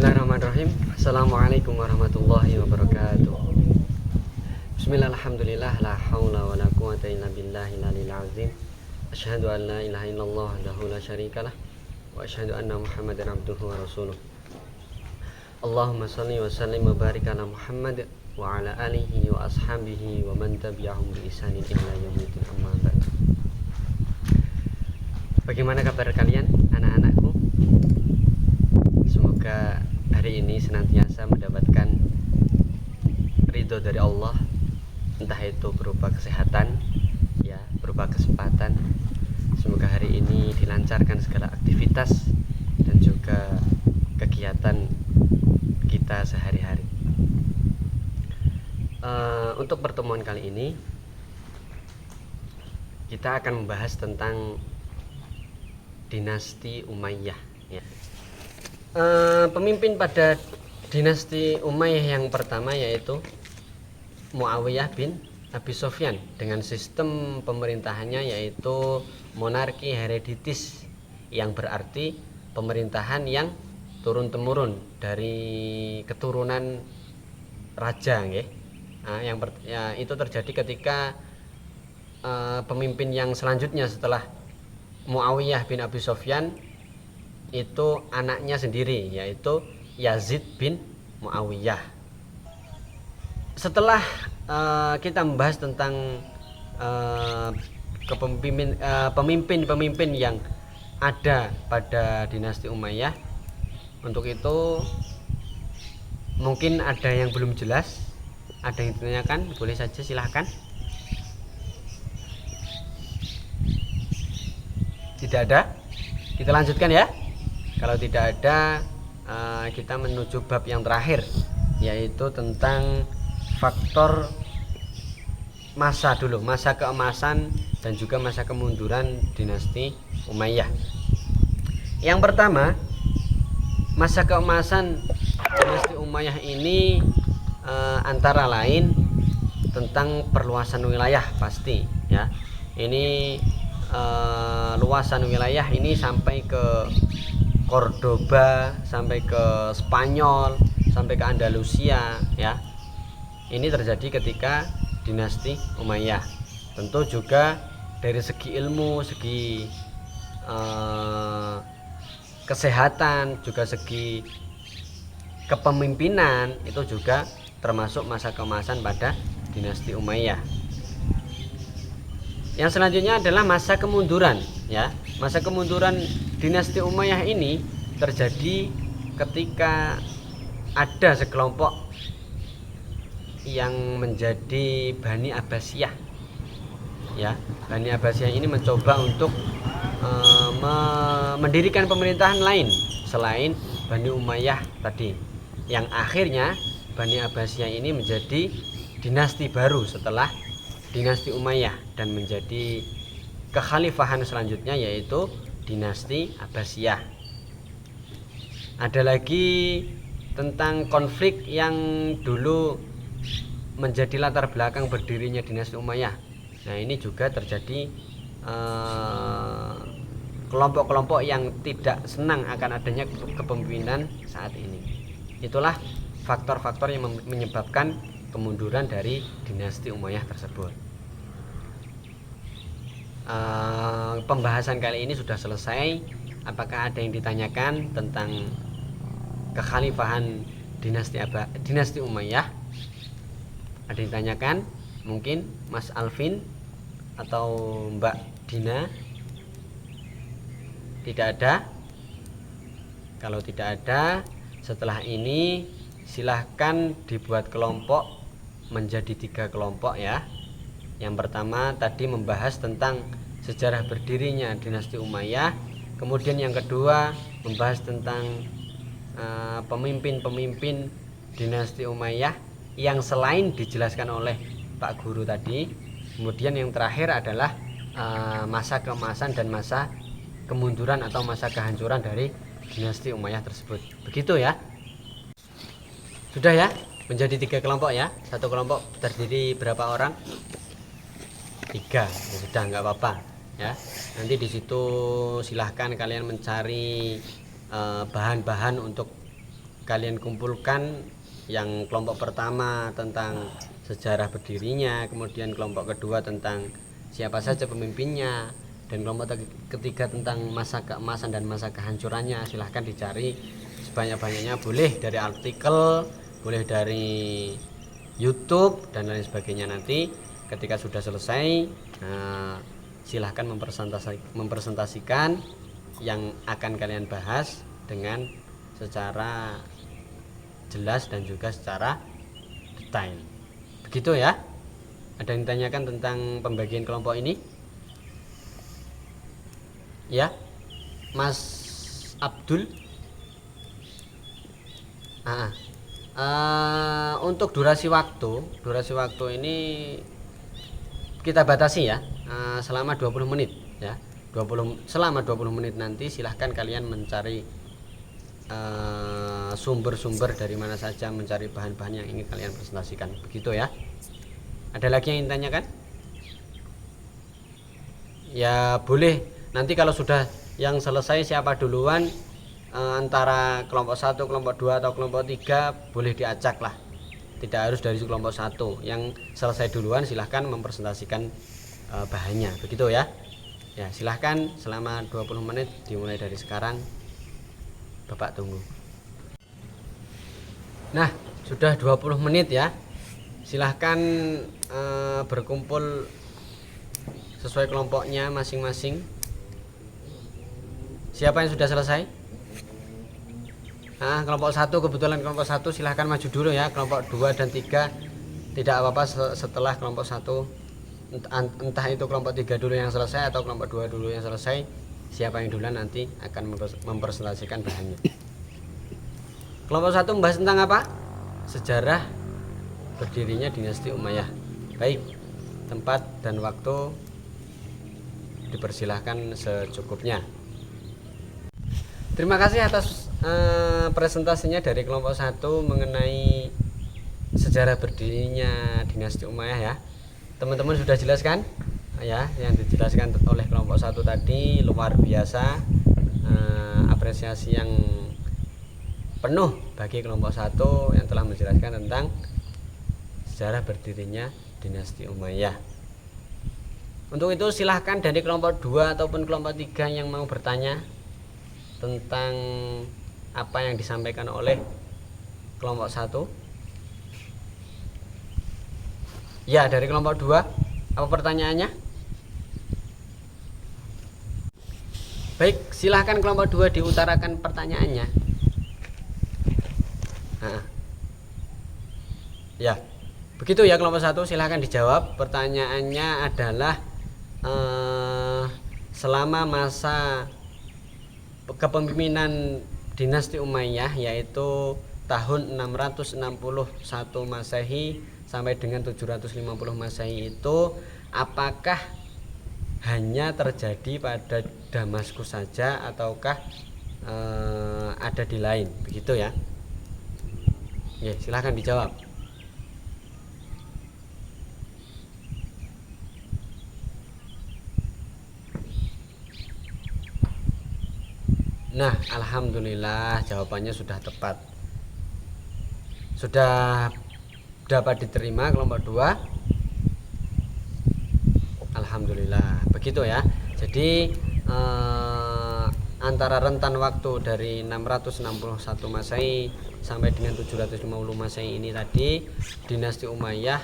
Bismillahirrahmanirrahim. Assalamualaikum warahmatullahi wabarakatuh. Bismillah, alhamdulillah, la haula wa la quwata illa billahil aliyil azim. Asyhadu an la ilaha illallah wahdahu la syarikalah wa asyhadu anna Muhammadan abduhu wa rasuluh. Allahumma shalli wa sallim wa barik ala Muhammad wa ala alihi wa ashabihi wa man tabi'ahum bi ihsanin ila yaumil amma ba'd. Bagaimana kabar kalian, anak-anakku? Semoga hari ini senantiasa mendapatkan ridho dari Allah, entah itu berupa kesehatan, ya, berupa kesempatan. Semoga hari ini dilancarkan segala aktivitas dan juga kegiatan kita sehari-hari. Untuk pertemuan kali ini kita akan membahas tentang dinasti Umayyah, ya. Pemimpin pada dinasti Umayyah yang pertama yaitu Muawiyah bin Abi Sufyan, dengan sistem pemerintahannya yaitu monarki hereditis, yang berarti pemerintahan yang turun-temurun dari keturunan raja, ya. Itu terjadi ketika pemimpin yang selanjutnya setelah Muawiyah bin Abi Sufyan itu anaknya sendiri, yaitu Yazid bin Muawiyah. Setelah kita membahas tentang pemimpin-pemimpin yang ada pada dinasti Umayyah, untuk itu mungkin ada yang belum jelas, ada yang ditanyakan, boleh saja, silahkan. Tidak ada? Kita lanjutkan ya. Kalau tidak ada, kita menuju bab yang terakhir, yaitu tentang faktor masa dulu, masa keemasan dan juga masa kemunduran dinasti Umayyah. Yang pertama, masa keemasan dinasti Umayyah ini antara lain tentang perluasan wilayah, pasti, ya. Ini luasan wilayah ini sampai ke Cordoba, sampai ke Spanyol, sampai ke Andalusia, ya. Ini terjadi ketika dinasti Umayyah. Tentu juga dari segi ilmu, segi kesehatan, juga segi kepemimpinan, itu juga termasuk masa keemasan pada dinasti Umayyah. Yang selanjutnya adalah masa kemunduran, ya. Masa kemunduran dinasti Umayyah ini terjadi ketika ada sekelompok yang menjadi Bani Abbasiyah, ya. Bani Abbasiyah ini mencoba untuk mendirikan pemerintahan lain selain Bani Umayyah tadi, yang akhirnya Bani Abbasiyah ini menjadi dinasti baru setelah dinasti Umayyah dan menjadi kekhalifahan selanjutnya, yaitu dinasti Abbasiyah. Ada lagi tentang konflik yang dulu menjadi latar belakang berdirinya dinasti Umayyah. Nah, ini juga terjadi kelompok-kelompok yang tidak senang akan adanya kepemimpinan saat ini. Itulah faktor-faktor yang menyebabkan kemunduran dari dinasti Umayyah tersebut. Pembahasan kali ini sudah selesai. Apakah ada yang ditanyakan tentang kekhalifahan dinasti Umayyah? Ada yang ditanyakan? Mungkin Mas Alvin atau Mbak Dina? Tidak ada? Kalau tidak ada, setelah ini silahkan dibuat kelompok menjadi 3 kelompok, ya. Yang pertama tadi membahas tentang sejarah berdirinya dinasti Umayyah. Kemudian yang kedua membahas tentang pemimpin-pemimpin dinasti Umayyah yang selain dijelaskan oleh Pak Guru tadi. Kemudian yang terakhir adalah masa keemasan dan masa kemunduran atau masa kehancuran dari dinasti Umayyah tersebut. Begitu, ya. Sudah, ya, menjadi 3 kelompok, ya. Satu kelompok terdiri berapa orang? 3. Ya sudah, nggak apa-apa, ya. Nanti di situ silahkan kalian mencari bahan-bahan untuk kalian kumpulkan yang kelompok pertama tentang sejarah berdirinya, kemudian kelompok kedua tentang siapa saja pemimpinnya, dan kelompok ketiga tentang masa keemasan dan masa kehancurannya. Silahkan dicari sebanyak-banyaknya, boleh dari artikel, boleh dari YouTube dan lain sebagainya. Nanti ketika sudah selesai, silahkan mempresentasikan yang akan kalian bahas dengan secara jelas dan juga secara detail. Begitu ya. Ada yang ditanyakan tentang pembagian kelompok ini? Ya, Mas Abdul. Untuk durasi waktu ini kita batasi ya, selama 20 menit ya. Selama 20 menit nanti silahkan kalian mencari sumber-sumber dari mana saja, mencari bahan-bahan yang ingin kalian presentasikan. Begitu ya. Ada lagi yang ditanyakan? Ya boleh, nanti kalau sudah yang selesai siapa duluan, antara kelompok 1, kelompok 2 atau kelompok 3 boleh diacak lah. Tidak harus dari kelompok 1. Yang selesai duluan silahkan mempresentasikan bahannya. Begitu ya. Ya, silahkan selama 20 menit dimulai dari sekarang. Bapak tunggu. Nah, sudah 20 menit ya. Silahkan berkumpul sesuai kelompoknya masing-masing. Siapa yang sudah selesai? Kelompok 1, kebetulan kelompok 1 silahkan maju dulu ya. Kelompok 2 dan 3 tidak apa-apa setelah kelompok 1. Entah itu kelompok 3 dulu yang selesai atau kelompok 2 dulu yang selesai. Siapa yang duluan nanti akan mempresentasikan bahannya. Kelompok 1 membahas tentang apa? Sejarah berdirinya dinasti Umayyah. Baik, tempat dan waktu dipersilahkan secukupnya. Terima kasih atas presentasinya dari kelompok 1 mengenai sejarah berdirinya dinasti Umayyah ya. Teman-teman sudah jelaskan ya, yang dijelaskan oleh kelompok 1 tadi luar biasa. Apresiasi yang penuh bagi kelompok 1 yang telah menjelaskan tentang sejarah berdirinya dinasti Umayyah. Untuk itu silahkan dari kelompok 2 ataupun kelompok 3 yang mau bertanya tentang apa yang disampaikan oleh kelompok 1. Ya, dari kelompok 2, apa pertanyaannya? Baik, silahkan kelompok 2 diutarakan pertanyaannya. Ya, begitu ya kelompok 1, silahkan dijawab. Pertanyaannya adalah selama masa kepemimpinan dinasti Umayyah, yaitu tahun 661 Masehi sampai dengan 750 Masehi itu, apakah hanya terjadi pada Damaskus saja ataukah ada di lain? Begitu ya. Ya, silahkan dijawab. Nah, alhamdulillah jawabannya sudah tepat. Sudah dapat diterima kelompok 2. Alhamdulillah. Begitu ya. Jadi antara rentan waktu dari 661 Masehi sampai dengan 750 Masehi ini tadi, dinasti Umayyah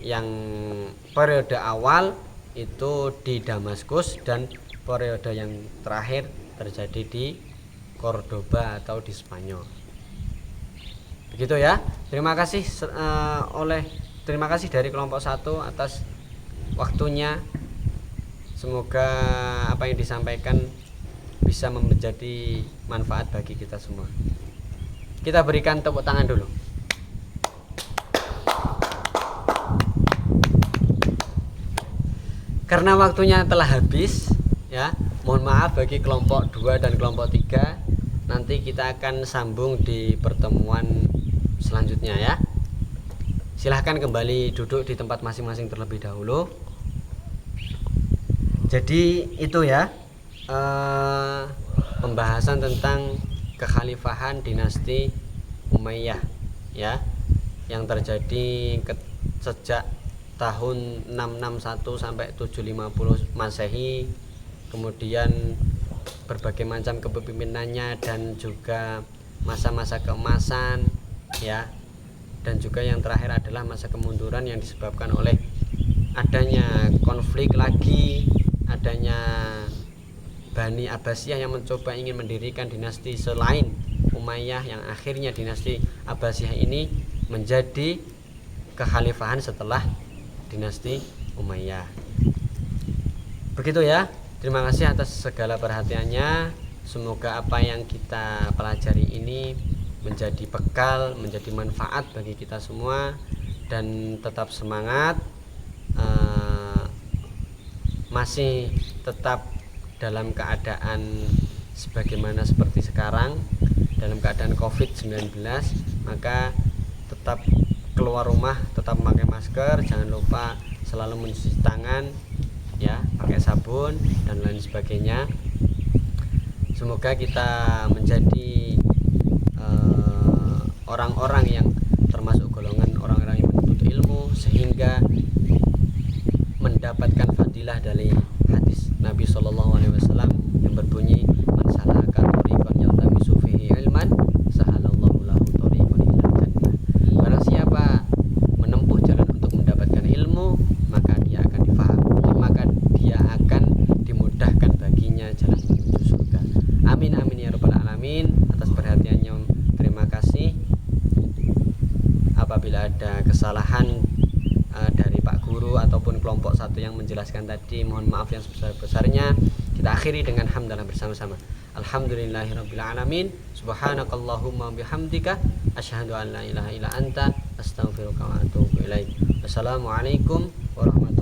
yang periode awal itu di Damaskus dan periode yang terakhir terjadi di Cordoba atau di Spanyol. Begitu ya. Terima kasih dari kelompok 1 atas waktunya. Semoga apa yang disampaikan bisa menjadi manfaat bagi kita semua. Kita berikan tepuk tangan dulu. Karena waktunya telah habis ya, mohon maaf bagi kelompok 2 dan kelompok 3. Nanti kita akan sambung di pertemuan selanjutnya ya. Silahkan kembali duduk di tempat masing-masing terlebih dahulu. Jadi itu ya, pembahasan tentang kekhalifahan dinasti Umayyah ya, yang terjadi sejak tahun 661 sampai 750 Masehi. Kemudian berbagai macam kepemimpinannya dan juga masa-masa keemasan ya, dan juga yang terakhir adalah masa kemunduran yang disebabkan oleh adanya konflik lagi, adanya Bani Abbasiyah yang mencoba ingin mendirikan dinasti selain Umayyah, yang akhirnya dinasti Abbasiyah ini menjadi kekhalifahan setelah dinasti Umayyah. Begitu ya. Terima kasih atas segala perhatiannya. Semoga apa yang kita pelajari ini menjadi bekal, menjadi manfaat bagi kita semua, dan tetap semangat, masih tetap dalam keadaan sebagaimana seperti sekarang, dalam keadaan COVID-19, maka tetap keluar rumah tetap memakai masker, jangan lupa selalu mencuci tangan ya, pakai sabun dan lain sebagainya. Semoga kita menjadi orang-orang yang termasuk golongan orang-orang yang menuntut ilmu, sehingga mendapatkan fadilah dari hadis Nabi SAW yang berbunyi, man salaka thariqan yaltamisu fihi ilman sahalallahu lahu thariqan ilal jannah. Barang siapa menempuh jalan untuk mendapatkan ilmu, maka dia akan maka dia akan dimudahkan baginya jalan menuju surga. Amin amin ya rabbal alamin. Atas perhatiannya terima kasih. Apabila ada kesalahan dari Pak Guru ataupun kelompok satu yang menjelaskan tadi, mohon maaf yang sebesar-besarnya. Kita akhiri dengan hamdalah bersama-sama. Alhamdulillahirabbil alamin. Subhanakallahumma bihamdika asyhadu an la ilaha illa anta astaghfiruka wa atubu ilaik. Wassalamualaikum warahmatullahi wabarakatuh.